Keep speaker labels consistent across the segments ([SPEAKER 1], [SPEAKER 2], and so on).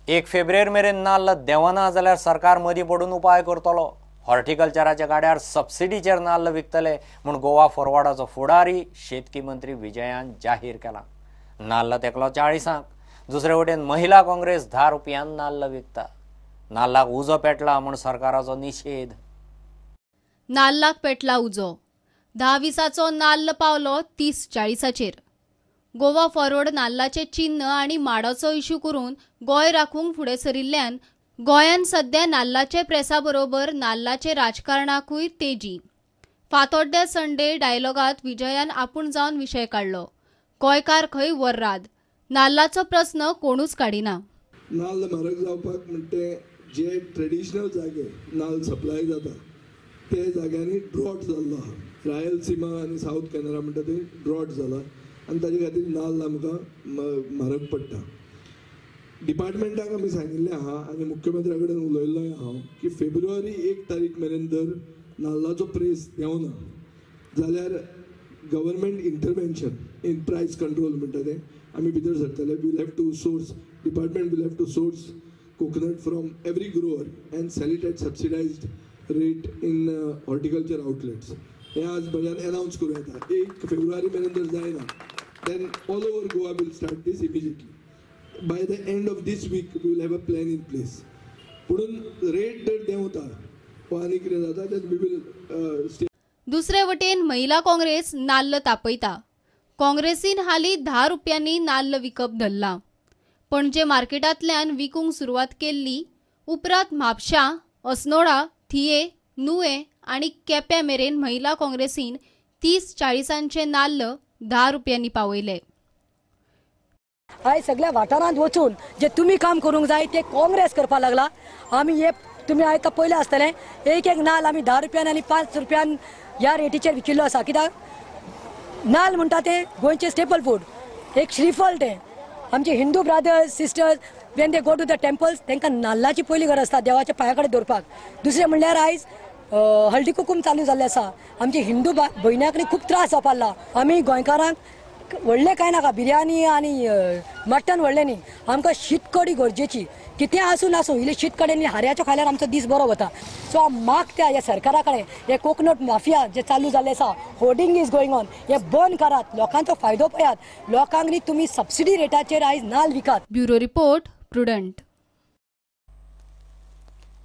[SPEAKER 1] 1 February मेरेन नाल्ल देवना जाल्यार सरकार मदीं पडून उपाय करतलो। हॉर्टिकल्चराच्या गाड्यार सबसिडीचेर नाल्ल विकतले म्हूण गोवा फॉरवर्डाचो फुडारी शेतकी मंत्री विजयान जाहीर केला। नाल्ल तेकलो 40क। दुसरे वटेन महिला काँग्रेस 10 रुपयान नाल्ल विकता। नाल्लाक उजो पेटला म्हूण सरकाराचो निषेध।
[SPEAKER 2] नाल्लाक पेटला उजो। 10-20 नाल्ल पावलो 30-40चेर। गोवा फॉरवर्ड नाल्लाचे चिन्ह आणि माडाचो इश्यू करून गोय राखूंक फुडें सरिल्ल्यान गोंयान सध्या नाल्लाचे प्रेसा बरोबर नाल्लाचे राजकारणाकूय तेजी। फातोड्ड्या संडे डायलॉगात विजयान आपूण जावन विशय काडलो। गोंयकार खंय वर्राद, नाल्लाचो प्रस्न कोणूच काडिना।
[SPEAKER 3] नाल्ल म्हारग जावपाक म्हणटे जे ट्रेडिशनल जागे नाल्ल सप्लाय जाता ते जाग्यांनी ड्रॉट जाल्लो आहा। रायलसीमा आनी साऊथ कॅनरा म्हणटा थंय ड्रॉट जाला आनी ताजे खातीर नाल्ल आमकां म्हारग पडटा। डिपार्टमेंटाक आमी सांगिल्लें आहा आनी मुख्यमंत्र्या कडेन उलयल्लोय हांव की फेब्रुवारी 1 तारीख मेरेन जर नाल्लाचो प्रेस देंवना जाल्यार government intervention in price control म्हणटा तें आमी भितर सरतले। We'll have to source, department will have to source coconut from every grower and sell it at subsidised rate in horticulture outlets. हे आज बजार अनाउन्स करूं येता। 1 फेब्रुवारी मेरेन जर जायना then all over Goa will start this immediately. By the end of this week we will have a plan in place. पुढून rate जर देंवता वा आनी कितें जाता then we will stay.
[SPEAKER 2] दुसरे वटेन महिला काँग्रेस नाल्ल तापयता। काँग्रेसीन हालीं 10 रुपयांनी नाल्ल विकप धरला। पणजे मार्केटांतल्यान विकूंक सुरवात केल्ली। उपरांत म्हापशां, अस्नोडा, थिये, नुये आनी केप्यां मेरेन महिला काँग्रेसीन 30-40 नाल्ल 10 रुपयांनी पावयले।
[SPEAKER 4] आय सगळ्या वाठारांत वचून जे तुम्ही काम करूंक जाय ते काँग्रेस करपाक लागला। आमी हे तुम्ही आयता पयलें आसतलें एक नाल्ल आमी 10 रुपयान आनी 5 रुपयान ह्या रेटीचेर विकिल्लो आसा। कित्याक नाल्ल म्हणटा ते गोंयचे स्टेपल फूड। एक श्रीफळ तें आमचे Hindu brothers sisters when they go to the temples तांकां नाल्लाची पयली गरज आसता देवाच्या पांया कडेन दवरपाक। दुसरें म्हणल्यार आयज हळदी कुकूम चालू जाल्लें आसा। आमचे हिंदू भयण्यां कडेन खूब त्रास जावपाक लागला। आमी गोंयकारांक व्हडलें कांय नाका, बिरयानी आनी मटन व्हडलें न्ही, आमकां शीत कडी गरजेची। कितें आसूं नासूं इल्लें शीत कडेन हाऱ्याच्या खाल्यार आमचो दीस बरो वता। सो हांव मागता ह्या सरकारा कडेन हे कोकोनट माफिया जे चालू जाल्लें आसा, होर्डिंग इज गोईंग ऑन, हे बंद करात, लोकांचो फायदो पळयात। लोकांक न्ही तुमी सबसिडी रेटाचेर आयज नाल्ल विकात।
[SPEAKER 2] Bureau report prudent.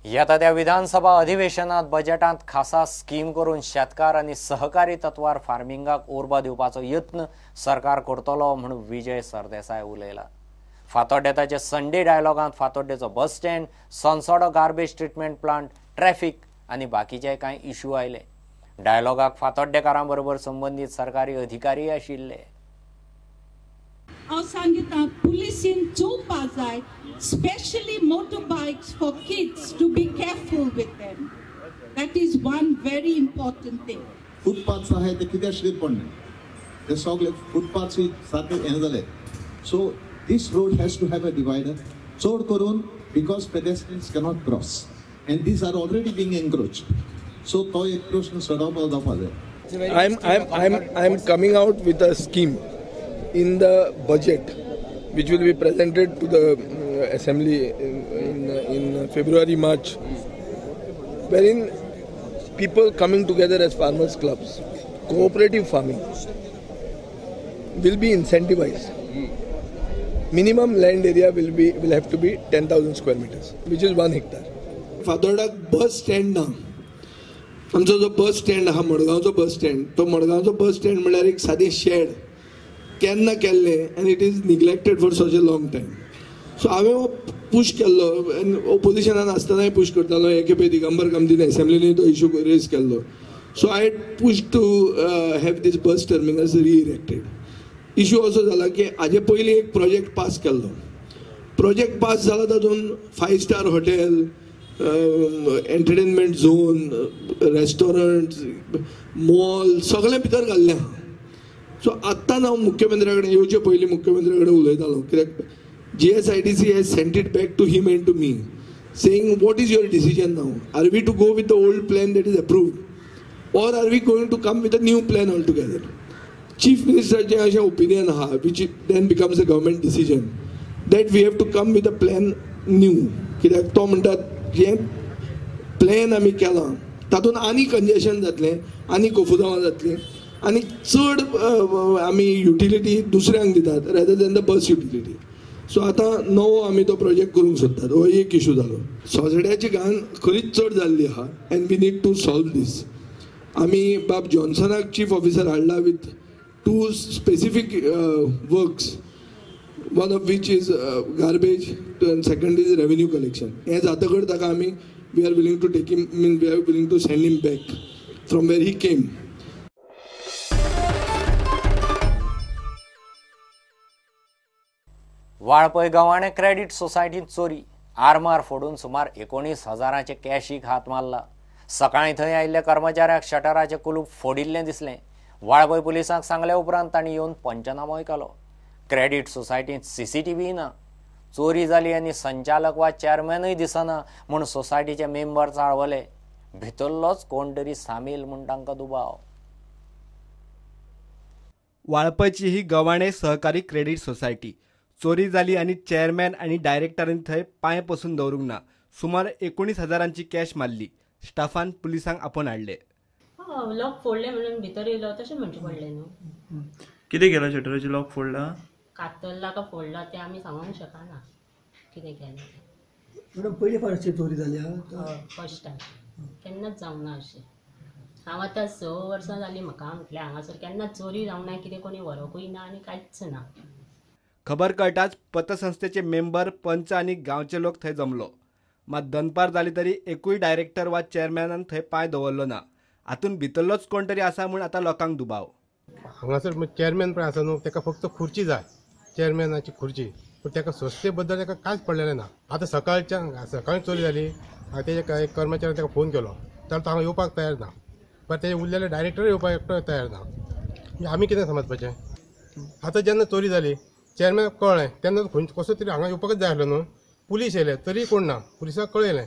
[SPEAKER 1] येता त्या विधानसभा अधिवेशनात बजेटांत खासा स्कीम करून शेतकार आनी सहकारी तत्वार फार्मिंगाक उर्बा दिवपाचो यत्न सरकार करतलो म्हूण विजय सरदेसाय उलयला। फातोड्डेताचे संडे डायलॉगांत फातोड्डेचो bus stand, Sonsoddo garbage treatment plant, traffic आनी बाकीचे कांय इश्यू आयले। डायलॉगाक फातोड्डेकारां बरोबर संबंधीत सरकारी अधिकारी आशिल्ले।
[SPEAKER 5] हांव सांगिता पुलिसीन चोवपाक जाय, specially motorbikes for kids to be careful with them. That is one very important thing.
[SPEAKER 6] Footpaths आहाय ते कित्याक स्लीप पडले, ते सगळे फुटपाथ्स सारके हें जाले। So this road has to have a divider, चड करून because pedestrians cannot cross and these are already being encroached. So तो एक प्रश्न सोडवपाक जावपाक जाय।
[SPEAKER 7] I'm coming out with a scheme in the budget which will be presented to the assembly in February March, wherein people coming together as farmers clubs, cooperative farming will be incentivized. Minimum land area will have to be 10,000 square meters, which is 1 hectare.
[SPEAKER 3] फातोर्डाक bus stand ना। आमचो जो bus stand आहा मडगांवचो bus stand, तो मडगांवचो bus stand म्हळ्यार एक सादें shade केन्ना केल्लें end it is neglected for such a long time. So हांवें पुश केल्लो, ओपोजिशनान आसतनाय पुश करतालो, AKP दिगंबर कामतीन असेंब्लीनी तो इश्यू रेज केल्लो। So I push to have this bus terminus re-erected. Issue असो जाला की हाजे पयलीं एक प्रोजेक्ट पास केल्लो। प्रोजेक्ट पास जाला तातूंत 5 star hotel, entertainment zone, restaurant, mall सगळें भितर घाल्लें आहा। सो आत्तां हांव मुख्यमंत्र्या कडेन येवचे पयलीं मुख्यमंत्र्या कडेन उलयतालो, कित्याक GSIDC has sent it back to him and to me saying what is your decision now? Are we to go with the old plan that is approved or are we going to come with a new plan altogether? Chief Minister's अशें opinion आहा, which then becomes a government decision that we have to come with a plan new, कित्याक तो म्हणटात जे plan आमी केला तातूंत आनी कंजेशन जातलें, आनी कोफुजांवां जातलीं, आनी चड आमी युटिलिटी दुसऱ्यांक दितात rather than the bus utility. So आतां नवो आमी तो प्रोजेक्ट करूंक सोदतात. हो एक इशू जालो. सोसायट्याची घाण खरीच चड जाल्ली आहा and we need to solve this. आमी बाब जॉन्सनाक चीफ ऑफिसर हाडला with 2 specific works, one of which is garbage and second is revenue collection. हें जातकच ताका आमी we are willing to take him, we are willing to send him back from where he came.
[SPEAKER 1] Valpoi गांवाणे credit सोसायटीत चोरी, आरमार फोडून सुमार 19,000चे कॅशीक हात मारला. सकाळी थंय आयिल्ल्या कर्मचाऱ्याक शटराचें कुलूप फोडिल्लें दिसलें. वाळपय पुलिसांक सांगले उपरांत तांणी येवन पंचनामोय केलो. क्रेडिट सोसायटीत CCTV ना. चोरी जाली आनी संचालक वा चेअरमॅनूय दिसना म्हूण सोसायटीचे मेंबर चाळवले. भितरलोच कोण तरी सामील म्हूण तांकां दुबाव.
[SPEAKER 8] वाळपयची ही गव्हाणे सहकारी क्रेडिट सोसायटी. चोरी जाली आनी चेअरमॅन आनी डायरेक्टरांनी थंय पांय पसून दवरूंक ना. सुमार 19,000ची कॅश मारली. स्टाफान पुलिसांक आपोवन हाडले.
[SPEAKER 9] लॉक फोडले म्हणून भितर येयलो तशें म्हणचे पडलें न्हू.
[SPEAKER 10] कितें केलां? शटराची लॉक फोडला,
[SPEAKER 9] कातरला का फोडला ते आमी सांगूंक शकना कितें केलें.
[SPEAKER 11] मॅडम पयली फावट चोरी जाल्या?
[SPEAKER 9] फर्स्ट टायम, केन्नाच जावंक ना अशें. हांव आतां 6 वर्सां जालीं म्हाका म्हटल्यार हांगासर केन्नाच चोरी जावंक ना, कितें कोणी व्हरोकूय ना आनी कांयच ना.
[SPEAKER 8] खबर कळटाच पतसंस्थेचे मेंबर, पंच आनी गांवचे लोक थंय जमलो. मात दनपार जाली तरी एकूय डायरेक्टर वा चेअरमॅनान थंय पांय दवरलो ना. हातून भितरलोच कोण तरी आसा म्हूण आतां लोकांक दुबाव.
[SPEAKER 12] हांगासर चेअरमॅन पण आसा न्हू, ताका फक्त खुर्ची जाय, चेअरमॅनाची खुर्ची. पूण ताका संस्थे बद्दल ताका कांयच पडलेलें ना. आतां सकाळी चोरी जाली. हांवें तेच्या एक कर्मचाऱ्यान ताका फोन केलो, जाल्यार तो हांगा येवपाक तयार ना. पण तेजे उरलेले डायरेक्टर येवपाक एकटो तयार ना. म्हणजे आमी कितें समजपाचें? आतां जेन्ना चोरी जाली चेअरमॅन कळ्ळें तेन्ना कसो तरी हांगा येवपाकच जाय आसलो न्हू. पुलीस येयले तरी कोण ना. पुलिसाक कळयलें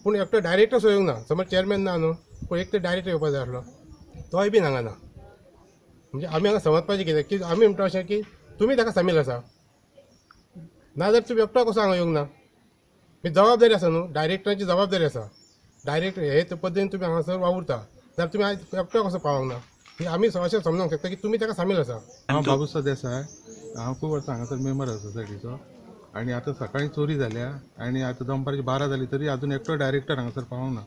[SPEAKER 12] पूण एकटो डायरेक्टर सो येवंक ना. समज चेअरमॅन ना न्हू, पूण एक तर डायरेक्टर येवपाक जाय आसलो, तोय बीन हांगा ना. म्हणजे आमी हांगा समजपाचें कितें की आमी म्हणटा अशें की तुमी ताका सामील आसा, नाजाल्यार तुमी एकटो कसो हांगा येवंक ना. जबाबदारी आसा न्हू, डायरेक्टराची जबाबदारी आसा. डायरेक्टर हे पद्दतीन तुमी हांगासर वावुरता जाल्यार तुमी आयज एकटो कसो पावोंक ना. आमी अशें समजूंक शकता की तुमी ताका सामील आसा.
[SPEAKER 13] हांव बाबूसा देसाय, हांव खूब वर्सां हांगासर मेंबर आसा सोसायटीचो. आनी आतां सकाळीं चोरी जाल्या आनी आतां दनपारची 12 जाली तरी आजून एकटो डायरेक्टर हांगासर पावोंक ना.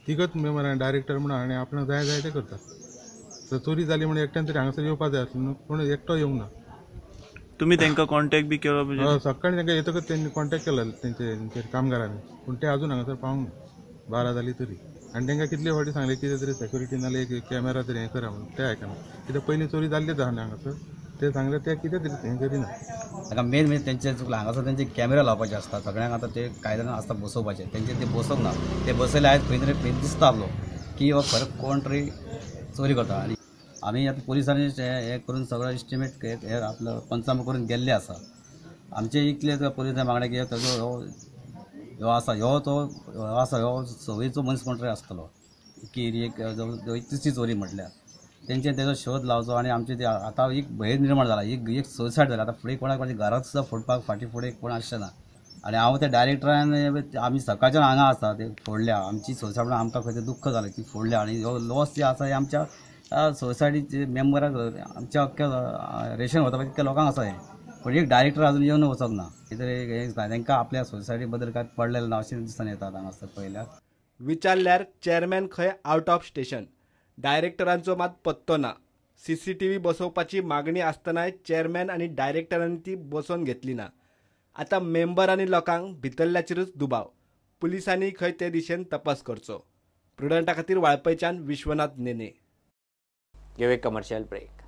[SPEAKER 13] तिगत मेंबर आनी डायरेक्टर म्हणून आनी आपणाक जाय ते करता. तर चोरी जाली म्हणून एकट्यान तरी हांगासर येवपाक जाय आसलें न्हू, पूण एकटो येवंक ना.
[SPEAKER 10] तुम्ही तांकां कॉन्टॅक्ट बी केलो?
[SPEAKER 13] सकाळीं तांकां येतकच तेंनी कॉन्टॅक्ट केलो तेंचे कामगारांनी, पूण ते आजून हांगासर पावोंक ना. 12 जाली तरी. आनी तांकां कितले फावटी सांगलें कितें तरी सेक्युरिटी नाल्यार एक कॅमेरा तरी हें करा म्हणून, ते आयकना. कित्याक पयलीं चोरी जाल्लीच आहा न्ही हांगासर, ते सांगले ते कितें तरी हें करिना.
[SPEAKER 14] ताका मेन म्हणजे तेंचे चुकलां. हांगासर तेंचे कॅमेरा लावपाचे आसता. सगळ्यांक आतां ते कायद्यान आसता बसोवपाचे, तेंचे ते बसोवंक ना. ते बसयले आयज खंय तरी दिसता आसलो की हो खरें कोण तरी चोरी करता. आनी आमी आतां पुलिसांनी हें करून सगळो एस्टिमेट हे आपलो पंचनामो करून गेल्ले आसा. आमचे इतले पुलिसांनी मागणे की ताजो ह्यो आसा ह्यो सवयीचो मनीस कोण तरी आसतलो की एक तिसरी चोरी म्हटल्यार तेंचे तेजो शोध लावचो. आनी आमचे ते आतां एक भंय निर्माण जाला, एक सोसायटी जाला. आतां फुडें कोणाक घरांत सुद्दां फोडपाक फाटीं फुडें कोण आसचें ना. आनी हांव त्या डायरेक्टरान आमी सकाळच्यान हांगा आसा ते फोडल्या. आमची सोसायटी म्हणून आमकां खंय दुख्ख जालें ती फोडल्या. आनी ह्यो लॉस जे आसा हे आमच्या सोसायटीचे मेंबराक आमच्या अख्ख्या रेशन वता पळय तितक्या लोकांक आसा हें. पूण एक डायरेक्टर अजून येवन वचोंक ना. कितें तांकां आपल्या सोसायटी बद्दल कांय पडलेलें ना अशें दिसून येतात हांगासर पळयल्यार.
[SPEAKER 8] विचारल्यार चेअरमॅन खंय आउट ऑफ स्टेशन, डायरेक्टरांचो मात पत्तो ना. CCTV बसोवपाची मागणी आसतनाय चेअरमॅन आनी डायरेक्टरांनी ती बसोवन घेतली ना. आतां मेंबर आनी लोकांक भितरल्याचेरूच दुबाव. पुलिसांनी खंय ते दिशेन तपास करचो. प्रुडंटा खातीर वाळपयच्यान विश्वनाथ नेने.
[SPEAKER 1] घेऊ एक कमर्शियल ब्रेक.